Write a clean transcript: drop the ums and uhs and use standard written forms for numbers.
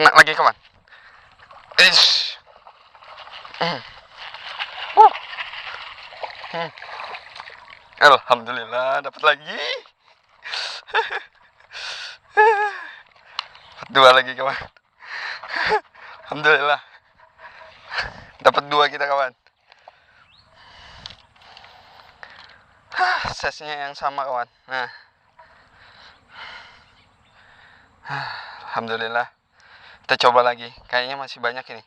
Kena lagi kawan. Ish. Alhamdulillah dapat lagi. Dua lagi kawan. Alhamdulillah. Dapat dua kita kawan. Size-nya yang sama kawan. Nah. Alhamdulillah. Kita coba lagi. Kayaknya masih banyak ini.